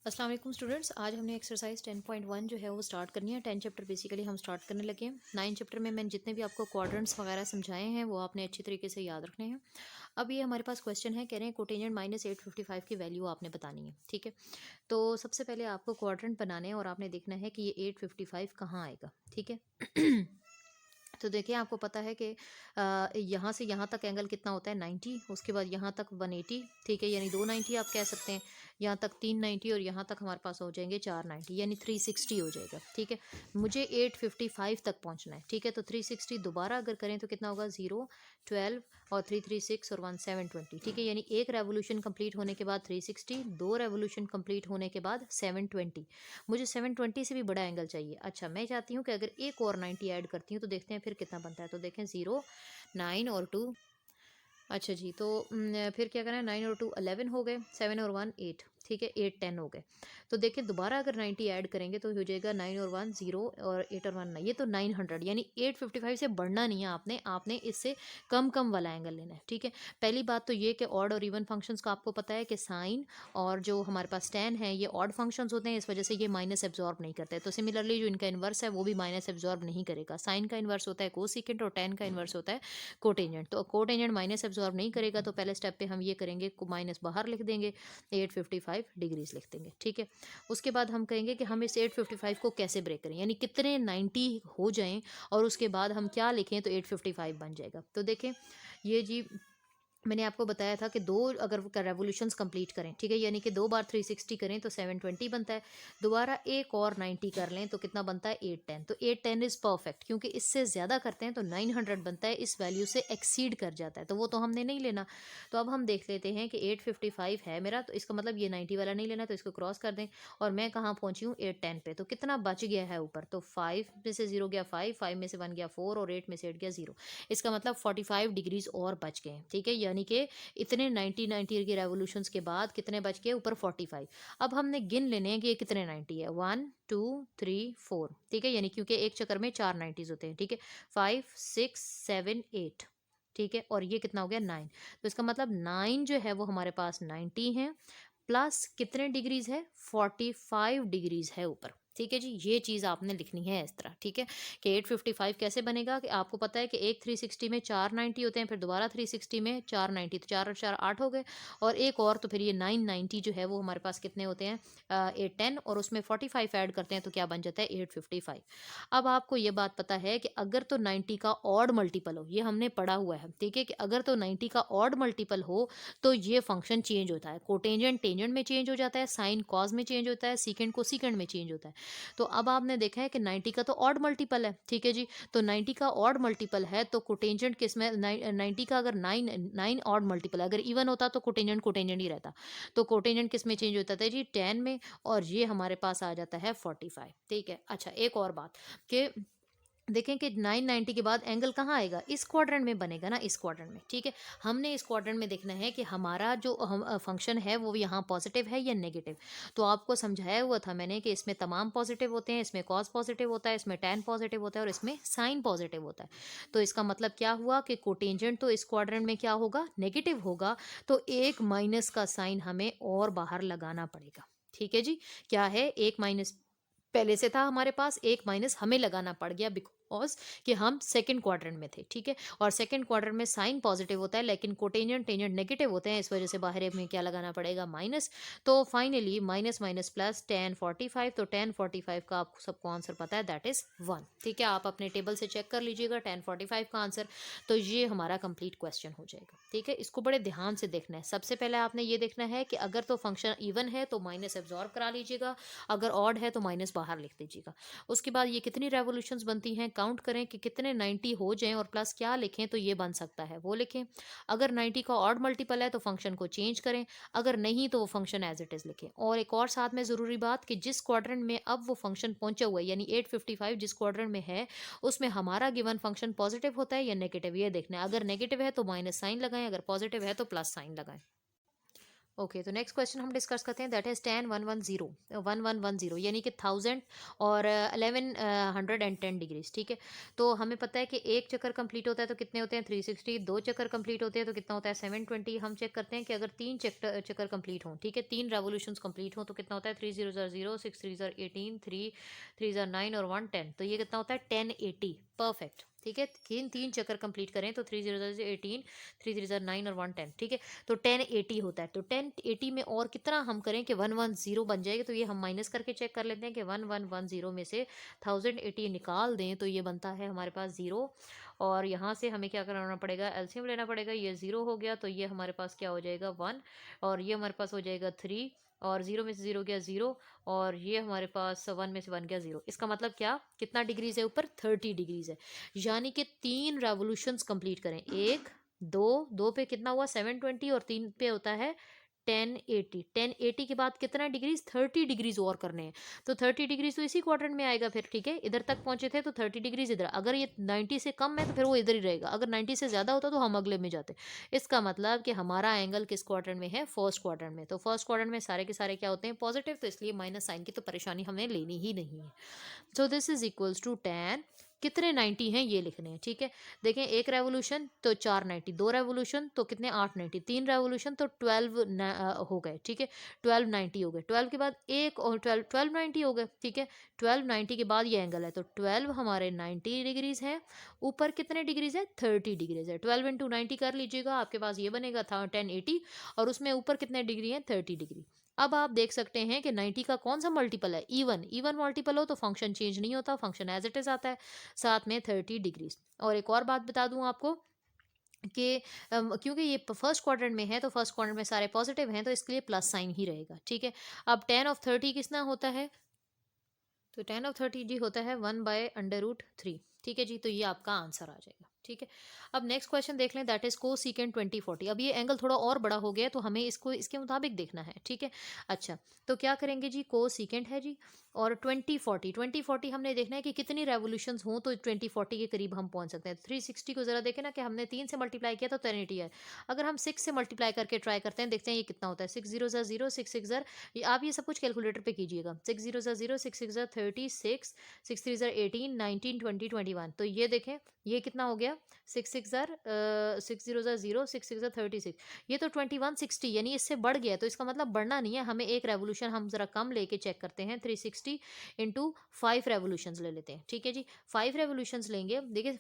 अस्सलाम वालेकुम स्टूडेंट्स। आज हमने एक्सरसाइज 10.1 जो है वो स्टार्ट करनी है। 10 चैप्टर बेसिकली हम स्टार्ट करने लगे हैं। 9 चैप्टर में मैंने जितने भी आपको क्वाड्रेंट्स वगैरह समझाए हैं वो आपने अच्छी तरीके से याद रखने हैं। अब ये हमारे पास क्वेश्चन है, कह रहे हैं कोटेंजेंट -855 की वैल्यू आपने बतानी है। ठीक है, तो सबसे पहले आपको क्वाड्रेंट बनाने हैं और आपने देखना है कि ये 855 कहाँ आएगा। ठीक है तो देखिए, आपको पता है कि यहाँ से यहाँ तक एंगल कितना होता है 90, उसके बाद यहाँ तक 180। ठीक है, यानी 290 आप कह सकते हैं, यहाँ तक 390 और यहाँ तक हमारे पास हो जाएंगे 490, यानी 360 हो जाएगा। ठीक है, मुझे 855 तक पहुँचना है। ठीक है, तो 360 दोबारा अगर करें तो कितना होगा, 0, 12 और 336 और 1 720। ठीक है, यानी एक रेवोल्यूशन कंप्लीट होने के बाद 360, दो रेवोल्यूशन कंप्लीट होने के बाद 720। मुझे 720 से भी बड़ा एंगल चाहिए। अच्छा, मैं चाहती हूँ कि अगर एक और 90 ऐड करती हूँ तो देखते हैं फिर कितना बनता है। तो देखें, 0, 9 और 2। अच्छा जी, तो फिर क्या करना है, 9 और 2 11 हो गए, 7 और 1 8। ठीक है, 8 10 हो गए। तो देखिए, दोबारा अगर 90 ऐड करेंगे तो हो जाएगा 9 और 1 0 और 8 और 1 9, ये तो 900। यानी 855 से बढ़ना नहीं है आपने आपने इससे कम कम वाला एंगल लेना है। ठीक है, पहली बात तो ये कि ऑड और इवन फंक्शंस का आपको पता है कि साइन और जो हमारे पास tan है ये ऑड फंक्शंस होते हैं, इस वजह से ये माइनस एब्जॉर्ब नहीं करते। तो सिमिलरली जो इनका इन्वर्स है वो भी माइनस एब्जॉर्ब नहीं करेगा। साइन का इन्वर्स होता है कोसिकेंट और tan का इन्वर्स होता है कोटेंजेंट। तो कोटेंजेंट माइनस एब्जॉर्ब नहीं करेगा, तो पहले स्टेप पे हम ये करेंगे, को माइनस बाहर लिख देंगे, 855 डिग्रीज लिख देंगे। ठीक है, उसके बाद हम कहेंगे कि हम इस 855 को कैसे ब्रेक करें, यानी कितने 90 हो जाएं और उसके बाद हम क्या लिखें तो 855 बन जाएगा। तो देखें, ये जी मैंने आपको बताया था कि दो अगर रेवोल्यूशंस कंप्लीट करें, ठीक है, यानी कि दो बार 360 करें तो 720 बनता है। दोबारा एक और 90 कर लें तो कितना बनता है, 810। तो 810 इज़ परफेक्ट, क्योंकि इससे ज़्यादा करते हैं तो 900 बनता है, इस वैल्यू से एक्सीड कर जाता है, तो वो तो हमने नहीं लेना। तो अब हम देख लेते हैं कि 855 है मेरा, तो इसका मतलब ये 90 वाला नहीं लेना, तो इसको क्रॉस कर दें। और मैं कहाँ पहुँची हूँ, 810 पे। तो कितना बच गया है ऊपर, तो 5 में से 0 गया 5, 5 में से 1 गया 4 और 8 में से 8 गया 0। इसका मतलब 45 डिग्रीज और बच गए हैं। ठीक है, यानी कि इतने 90 के रेवोल्यूशंस के बाद कितने बच गए, ऊपर 45। अब हमने गिन लेने हैं कि ये कितने 90 है, 1 2 3 4। ठीक है, यानी क्योंकि एक चक्कर में 4 90s होते हैं। ठीक है, 5 6 7 8। ठीक है, और ये कितना हो गया, 9। तो इसका मतलब 9 जो है वो हमारे पास 90 है, प्लस कितने डिग्रीज है, 45 डिग्रीज है ऊपर। ठीक है जी, ये चीज़ आपने लिखनी है इस तरह। ठीक है, कि 855 कैसे बनेगा, कि आपको पता है कि एक 360 में 4 90 होते हैं, फिर दोबारा 360 में 4 90, तो 4 और 4 8 हो गए, और एक और तो फिर ये 990 जो है वो हमारे पास कितने होते हैं, 810, और उसमें 45 ऐड करते हैं तो क्या बन जाता है, 855। अब आपको ये बात पता है कि अगर तो 90 का ऑड मल्टीपल हो, ये हमने पढ़ा हुआ है। ठीक है, कि अगर तो 90 का ऑड मल्टीपल हो तो ये फंक्शन चेंज होता है, कोटेंजेंट टेंजेंट में चेंज हो जाता है, साइन कॉज में चेंज होता है, सीकेंड को सीकेंड में चेंज होता है। तो अब आपने देखा है कि 90 का तो ऑड मल्टीपल है। ठीक है जी, तो 90 का ऑड मल्टीपल है तो कोटेंजेंट किस में, 90 का अगर 9 ऑड मल्टीपल, अगर इवन होता तो कोटेंजेंट कोटेंजेंट ही रहता। तो कोटेंजेंट किस में चेंज होता था जी, 10 में, और ये हमारे पास आ जाता है 45। ठीक है, अच्छा एक और बात कि देखें कि 990 के बाद एंगल कहाँ आएगा, इस क्वाड्रेंट में बनेगा ना, इस क्वाड्रेंट में। ठीक है, हमने इस क्वाड्रेंट में देखना है कि हमारा जो हम फंक्शन है वो यहाँ पॉजिटिव है या नेगेटिव। तो आपको समझाया हुआ था मैंने कि इसमें तमाम पॉजिटिव होते हैं, इसमें कॉस पॉजिटिव होता है, इसमें टैन पॉजिटिव होता है और इसमें साइन पॉजिटिव होता है। तो इसका मतलब क्या हुआ कि कोटेंजेंट तो इस क्वाड्रेंट में क्या होगा, नेगेटिव होगा, तो एक माइनस का साइन हमें और बाहर लगाना पड़ेगा। ठीक है जी, क्या है, एक माइनस पहले से था हमारे पास, एक माइनस हमें लगाना पड़ गया बिकॉज कि हम सेकंड क्वाड्रेंट में थे। ठीक है, और सेकंड क्वाड्रेंट में साइन पॉजिटिव होता है लेकिन कोटेंजेंट टेंजेंट नेगेटिव होते हैं, इस वजह से बाहर में क्या लगाना पड़ेगा, माइनस। तो फाइनली माइनस माइनस प्लस 1045, तो 1045 का आपको सबको आंसर पता है, दैट इज 1। ठीक है, आप अपने टेबल से चेक कर लीजिएगा 1045 का आंसर, तो ये हमारा कंप्लीट क्वेश्चन हो जाएगा। ठीक है, इसको बड़े ध्यान से देखना है। सबसे पहले आपने ये देखना है कि अगर तो फंक्शन इवन है तो माइनस एब्जॉर्ब करा लीजिएगा, अगर ऑड है तो माइनस बाहर लिख दीजिएगा। उसके बाद ये कितनी रेवोल्यूशंस बनती हैं, काउंट करें कि कितने 90 हो जाएं और प्लस क्या लिखें तो ये बन सकता है, वो लिखें। अगर 90 का ऑड मल्टीपल है तो फंक्शन को चेंज करें, अगर नहीं तो वो फंक्शन एज इट इज लिखें। और एक और साथ में ज़रूरी बात कि जिस क्वाड्रेंट में अब वो फंक्शन पहुंचा हुआ है, यानी 855 जिस क्वाड्रेंट में है, उसमें हमारा गिवन फंक्शन पॉजिटिव होता है या नेगेटिव, ये देखना है। अगर नेगेटिव है तो माइनस साइन लगाएं, अगर पॉजिटिव है तो प्लस साइन लगाएं। ओके, तो नेक्स्ट क्वेश्चन हम डिस्कस करते हैं, दैट इज 10 110 यानी कि 1000 और 1110 डिग्रीज। ठीक है, तो हमें पता है कि एक चक्कर कंप्लीट होता है तो कितने होते हैं 360, दो चक्कर कंप्लीट होते हैं तो कितना होता है 720। हम चेक करते हैं कि अगर तीन चक्कर चक्कर कंप्लीट हों, ठीक है, तीन रेवोल्यूशंस कंप्लीट हों तो कितना होता है 3000, 6 3 18, 3 3 9 और 1 10, तो ये कितना होता है 1080। परफेक्ट। ठीक है, तीन तीन चक्कर कंप्लीट करें तो 30 18, 3 3 9 और 1 10। ठीक है, तो 1080 होता है। तो 1080 में और कितना हम करें कि 110 बन जाएगा, तो ये हम माइनस करके चेक कर लेते हैं कि 1110 में से 1080 निकाल दें तो ये बनता है हमारे पास 0। और यहाँ से हमें क्या करना पड़ेगा, एलसीएम लेना पड़ेगा। ये 0 हो गया तो ये हमारे पास क्या हो जाएगा 1, और ये हमारे पास हो जाएगा 3, और 0 में से 0 गया 0, और ये हमारे पास 1 में से 1 गया 0। इसका मतलब क्या, कितना डिग्रीज है ऊपर 30 डिग्रीज है। यानी कि तीन रेवोल्यूशंस कंप्लीट करें, एक दो, दो पे कितना हुआ 720 और तीन पे होता है 1080। 1080 के बाद कितना डिग्रीज 30 डिग्रीज और करने हैं, तो 30 डिग्रीज तो इसी क्वाड्रेंट में आएगा फिर। ठीक है, इधर तक पहुंचे थे तो 30 डिग्रीज इधर, अगर ये 90 से कम है तो फिर वो इधर ही रहेगा, अगर 90 से ज़्यादा होता तो हम अगले में जाते। इसका मतलब कि हमारा एंगल किस क्वाड्रेंट में है, फर्स्ट क्वाड्रेंट में। तो फर्स्ट क्वाड्रेंट में सारे के सारे क्या होते हैं पॉजिटिव, तो इसलिए माइनस साइन की तो परेशानी हमें लेनी ही नहीं है। So this is equals to 10, कितने 90 हैं ये लिखने हैं। ठीक है, देखें एक रेवोल्यूशन तो 490, दो रेवोल्यूशन तो कितने 890, तीन रेवोल्यूशन तो 12 हो गए। ठीक है, 1290 हो गए, 12 के बाद एक और 1290 हो गए। ठीक है, 1290 के बाद ये एंगल है तो 12 हमारे 90 डिग्रीज है, ऊपर कितने डिग्रीज है 30 डिग्रीज है। 12 इंटू 90 कर लीजिएगा, आपके पास ये बनेगा था 1080, और उसमें ऊपर कितने डिग्री है 30 डिग्री। अब आप देख सकते हैं कि 90 का कौन सा मल्टीपल है, इवन। इवन मल्टीपल हो तो फंक्शन चेंज नहीं होता, फंक्शन एज इट इज आता है, साथ में 30 डिग्रीज। और एक और बात बता दूं आपको कि क्योंकि ये फर्स्ट क्वाड्रेंट में है तो फर्स्ट क्वाड्रेंट में सारे पॉजिटिव हैं तो इसके लिए प्लस साइन ही रहेगा। ठीक है, अब 10 of 30 कितना होता है, तो 10 of 30 जी होता है 1/√3। ठीक है जी, तो ये आपका आंसर आ जाएगा। ठीक है, अब नेक्स्ट क्वेश्चन देख लें, दैट इज को सीकेंट 2040। अब ये एंगल थोड़ा और बड़ा हो गया तो हमें इसको इसके मुताबिक देखना है। ठीक है, अच्छा तो क्या करेंगे जी, को सीकेंट है जी, और 2040 हमने देखना है कि कितनी रेवोल्यूशंस हों तो 2040 के करीब हम पहुंच सकते हैं। 360 को जरा देखें ना कि हमने 3 से मल्टीप्लाई किया तो 1080 है, अगर हम 6 से मल्टीप्लाई करके ट्राई करते हैं, देखते हैं ये कितना होता है। 6 0 0, 6 6 आप ये सब कुछ कैलकुलेटर पे कीजिएगा। 6 0 0, 6 6 36, 6 3 18, 19 20 21, तो ये देखें ये कितना हो गया 6 6 6 0 0, 6 6 36, ये तो 2160, यानी इससे बढ़ गया। तो इसका मतलब बढ़ना नहीं है, हमें एक रेवोल्यूशन हम जरा कम लेके चेक करते हैं। 360 इंटू 5 रेवोल्यूशंस ले लेते हैं। ठीक है जी, 5 रेवोल्यूशंस लेंगे। देखिए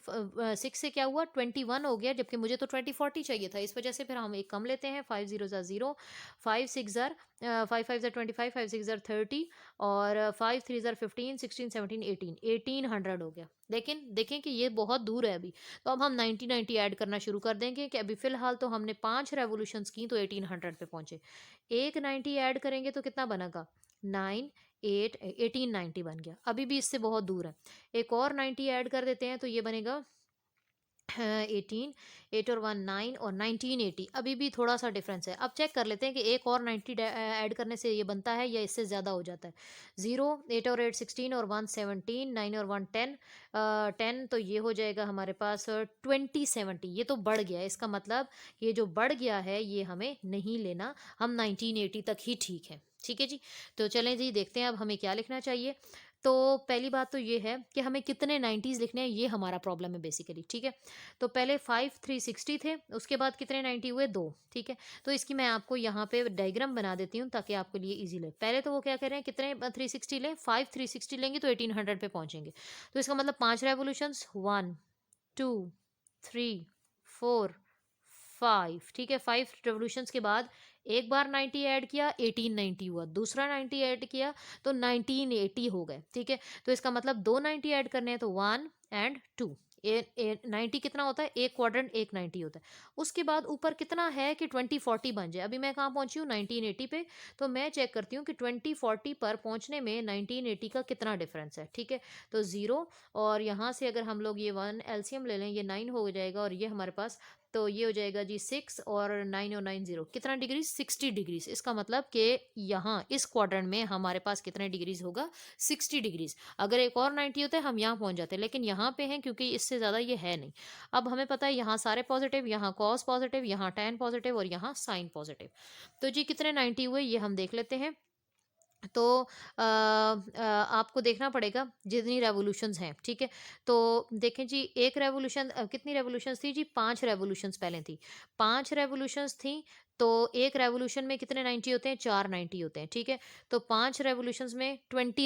6 से क्या हुआ 21 हो गया, जबकि मुझे तो 2040 चाहिए था, इस वजह से फिर हम एक कम लेते हैं। 5 0 0, 5 6 5 5 25, 5 6 30, और 5 3 15, 16 17 18, 1800 हो गया। लेकिन देखें कि ये बहुत दूर है अभी, तो अब हम 90 90 ऐड करना शुरू कर देंगे कि अभी फिलहाल तो हमने 5 रेवोल्यूशंस की तो 1800 पे पहुंचे। एक 90 ऐड करेंगे तो कितना बनेगा 9 8 1890 बन गया, अभी भी इससे बहुत दूर है। एक और 90 ऐड कर देते हैं तो ये बनेगा 18, 8 और 1 9 और 1980, अभी भी थोड़ा सा डिफरेंस है। अब चेक कर लेते हैं कि एक और 90 ऐड करने से ये बनता है या इससे ज़्यादा हो जाता है। 0, 8 और 8 16 और 1 17, 9 और 1 10, 10, तो ये हो जाएगा हमारे पास 2070। ये तो बढ़ गया है, इसका मतलब ये जो बढ़ गया है ये हमें नहीं लेना, हम 1980 तक ही ठीक है। ठीक है जी, तो चलें जी देखते हैं अब हमें क्या लिखना चाहिए। तो पहली बात तो ये है कि हमें कितने 90s लिखने हैं, ये हमारा प्रॉब्लम है बेसिकली। ठीक है, तो पहले 5 360 थे, उसके बाद कितने 90 हुए 2। ठीक है, तो इसकी मैं आपको यहाँ पे डायग्राम बना देती हूँ ताकि आपके लिए इजी लगे। पहले तो वो क्या कह रहे हैं कितने 360 लें, 5 360 लेंगे तो 1800 पे पहुंचेंगे। तो इसका मतलब 5 रेवोल्यूशंस 1 2 3 4 5। ठीक है, 5 रेवोल्यूशंस के बाद एक बार 90 ऐड किया 1890 हुआ, दूसरा 90 ऐड किया तो 1980 हो गए। ठीक है, तो इसका मतलब दो 90 ऐड करने हैं तो 1 एंड 2। 90 कितना होता है, एक क्वाड्रेंट एक 90 होता है। उसके बाद ऊपर कितना है कि 2040 बन जाए। अभी मैं कहाँ पहुंची हूँ 1980 पे, तो मैं चेक करती हूँ कि 2040 पर पहुंचने में 1980 का कितना डिफरेंस है। ठीक है, तो 0, और यहाँ से अगर हम लोग ये 1 एलसीएम ले लें ये 9 हो जाएगा, और ये हमारे पास तो ये हो जाएगा जी 6 और 9 और 9 0 कितना डिग्रीज 60 डिग्रीज। इसका मतलब कि यहाँ इस क्वाड्रेंट में हमारे पास कितने डिग्रीज होगा 60 डिग्रीज। अगर एक और 90 होते हम यहाँ पहुंच जाते, लेकिन यहाँ पे हैं क्योंकि इससे ज़्यादा ये है नहीं। अब हमें पता है यहाँ सारे पॉजिटिव, यहाँ कॉस पॉजिटिव, यहाँ tan पॉजिटिव और यहाँ साइन पॉजिटिव। तो जी कितने 90 हुए ये हम देख लेते हैं। तो आपको देखना पड़ेगा जितनी रेवोल्यूशंस हैं, ठीक है। तो देखें जी एक रेवोल्यूशन कितनी रेवोल्यूशंस थी जी 5 रेवोल्यूशंस पहले थी, 5 रेवोल्यूशंस थी। तो एक रेवोल्यूशन में कितने 90 होते हैं 4 90 होते हैं, ठीक है। तो 5 रेवोल्यूशंस में 20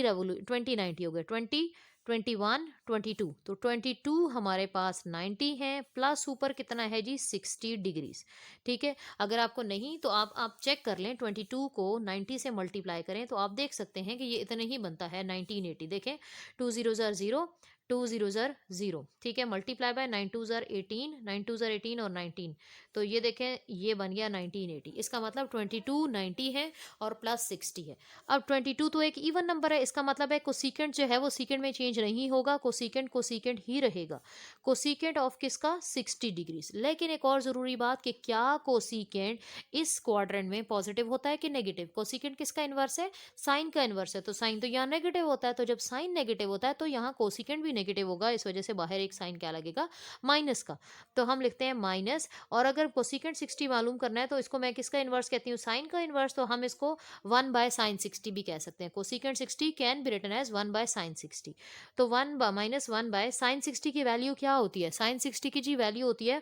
90 हो गए, 20 21 22। तो 22 हमारे पास 90 है प्लस ऊपर कितना है जी 60 डिग्रीज, ठीक है। अगर आपको नहीं तो आप चेक कर लें 22 को 90 से मल्टीप्लाई करें तो आप देख सकते हैं कि ये इतने ही बनता है 1980। देखें 2 0 ज़र 0 2 0 ज़र 0, ठीक है। मल्टीप्लाई बाय 9 2 ज़र 18 9 2 ज़र 18 और 19। तो ये देखें ये बन गया 1980। इसका मतलब 22 90 है और प्लस 60 है। अब 22 तो एक इवन नंबर है, इसका मतलब है कोसिकेंट जो है वो सीकेंट में चेंज नहीं होगा, कोसिकेंट कोसिकेंट ही रहेगा। कोसिकेंट ऑफ किसका 60 डिग्रीज। लेकिन एक और ज़रूरी बात कि क्या कोसिकेंट इस क्वाड्रेंट में पॉजिटिव होता है कि नेगेटिव। कोसिकेंट किसका इन्वर्स है साइन का इन्वर्स है, तो साइन तो यहाँ नेगेटिव होता है। तो जब साइन नेगेटिव होता है तो यहाँ कोसिकेंट भी नेगेटिव होगा, इस वजह से बाहर एक साइन क्या लगेगा माइनस का। तो हम लिखते हैं माइनस। और अगर कोसिकेंट 60 मालूम करना है तो इसको मैं किसका इन्वर्स कहती हूँ साइन का इन्वर्स, तो हम इसको 1 बाय साइन 60 भी कह सकते हैं। Cosecant 60 can be written as 1 by sine 60। तो 1 माइनस 1 बाय साइन 60 की वैल्यू क्या होती है, साइन 60 की जी वैल्यू होती है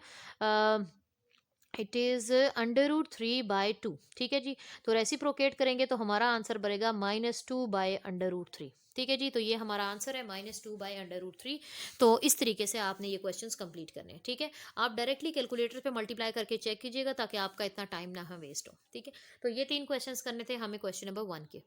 इट इज √3/2, ठीक है जी। तो रेसिप्रोकेट करेंगे तो हमारा आंसर बनेगा -2/√3, ठीक है जी। तो ये हमारा आंसर है -2/√3। तो इस तरीके से आपने ये क्वेश्चंस कंप्लीट करने हैं, ठीक है। आप डायरेक्टली कैलकुलेटर पे मल्टीप्लाई करके चेक कीजिएगा ताकि आपका इतना टाइम ना वेस्ट हो, ठीक है। तो ये 3 क्वेश्चंस करने थे हमें क्वेश्चन नंबर 1 के।